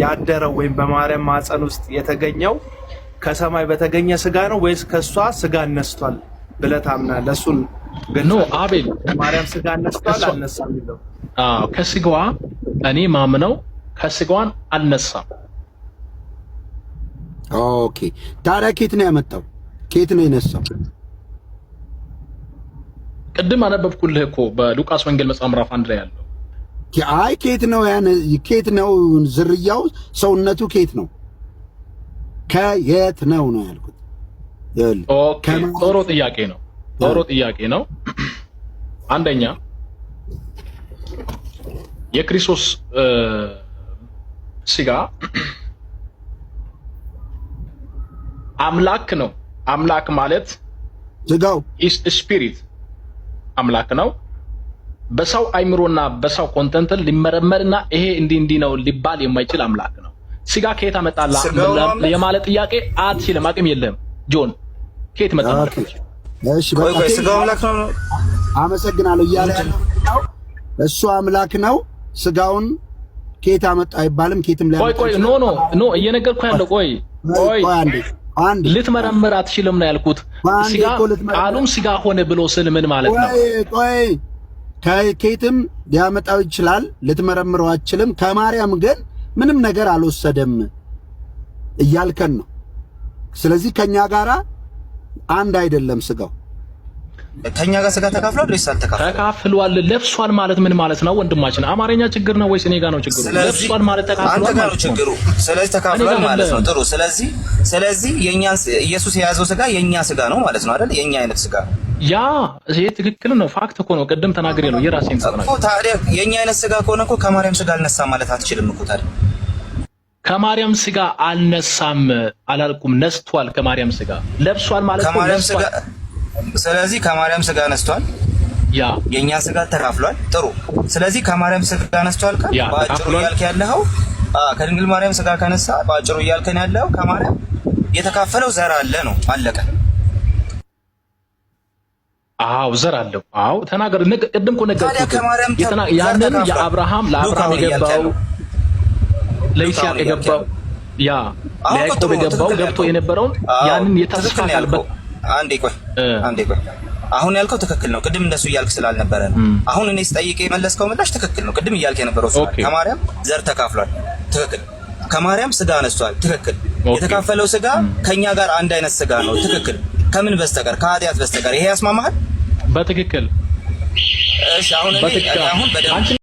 ያደረው ወይም በማርያም ማፀን ውስጥ የተገኘው ከሰማይ በተገኘ ስጋ ነው ወይስ ከሷ ስጋ ነስቷል ብለህ ታምናለህ? እሱን ኖ አቤል ማርያም ስጋ ነስቷል አልነሳም ይለው። ከስጋዋ እኔ ማምነው ከስጋዋን አልነሳም። ኦኬ ታዲያ ኬት ነው ያመጣው? ኬት ነው የነሳው? ቅድም አነበብኩልህ እኮ በሉቃስ ወንጌል መጽሐፍ ምዕራፍ 1 ላይ ያለው። አይ ኬት ነው ኬት ነው ዝርያው ሰውነቱ ኬት ነው? ከየት ነው ነው ያልኩት። ኦኬ ጥሩ ጥያቄ ነው። ጥሩ ጥያቄ ነው። አንደኛ የክርስቶስ ስጋ አምላክ ነው። አምላክ ማለት ስጋው ስፒሪት አምላክ ነው። በሰው አይምሮና በሰው ኮንተንት ሊመረመርና ይሄ እንዲህ ነው ሊባል የማይችል አምላክ ነው። ስጋ ከየት አመጣላ የማለት ጥያቄ አትችልም። አቅም የለህም ጆን። ከየት መጣ? እሺ በቃ ስጋው አምላክ ነው። አመሰግናለሁ እያለ ያለው እሱ አምላክ ነው። ስጋውን ከየት አመጣ አይባልም። ከየትም ላይ ቆይ ኖ እየነገርኩህ ያለው ቆይ አንድ ልትመረምር አትችልም ነው ያልኩት። ስጋ ቃሉም ስጋ ሆነ ብሎ ስል ምን ማለት ነው? ቆይ ከየትም ሊያመጣው ይችላል፣ ልትመረምረው አትችልም። ከማርያም ግን ምንም ነገር አልወሰደም እያልከን ነው። ስለዚህ ከኛ ጋራ አንድ አይደለም ስጋው። ከኛ ጋር ስጋ ተካፍሏል ወይስ አልተካፈለም? ተካፍሏል። ለብሷል ማለት ምን ማለት ነው ወንድማችን? አማርኛ ችግር ነው ወይስ እኔ ጋር ነው ችግሩ? ለብሷል ማለት ተካፍሏል ማለት ነው ችግሩ። ስለዚህ ተካፍሏል ማለት ነው። ጥሩ። ስለዚህ የኛ ኢየሱስ የያዘው ስጋ የኛ ስጋ ነው ማለት ነው አይደል? የኛ አይነት ስጋ ያ ይሄ ትክክል ነው። ፋክት እኮ ነው። ቅድም ተናግሬ ነው የራሴን ተናግሬ እኮ። ታዲያ የኛ አይነት ስጋ ከሆነ እኮ ከማርያም ስጋ አልነሳም ማለት አትችልም እኮ። ታዲያ ከማርያም ስጋ አልነሳም አላልኩም፣ ነስቷል። ከማርያም ስጋ ለብሷል ማለት ነው ነስቷል። ስለዚህ ከማርያም ስጋ ነስቷል፣ ያ የኛ ስጋ ተካፍሏል። ጥሩ። ስለዚህ ከማርያም ስጋ ነስቷል ካል ባጭሩ እያልክ ያለው ከድንግል ማርያም ስጋ ከነሳ ባጭሩ እያልከን ያለው ከማርያም የተካፈለው ዘር አለ ነው። አለቀ። አው ዘር አለው። አው ተናገር። ቅድም እኮ ነገርኩህ። ያንን የአብርሃም ለአብርሃም የገባው ለይስሐቅ የገባው ያ ለያዕቆብ የገባው ገብቶ የነበረውን ያንን የተስፋ ቃልበት አንዴ ቆይ አሁን ያልከው ትክክል ነው። ቅድም እንደሱ እያልክ ስላልነበረ ነው። አሁን እኔ ስጠይቅ የመለስከው ምላሽ ትክክል ነው። ቅድም እያልክ የነበረው ከማርያም ዘር ተካፍሏል፣ ትክክል። ከማርያም ስጋ አነስቷል፣ ትክክል። የተካፈለው ስጋ ከኛ ጋር አንድ አይነት ስጋ ነው፣ ትክክል። ከምን በስተቀር ከኃጢአት በስተቀር። ይሄ ያስማማሃል? በትክክል። እሺ አሁን በደንብ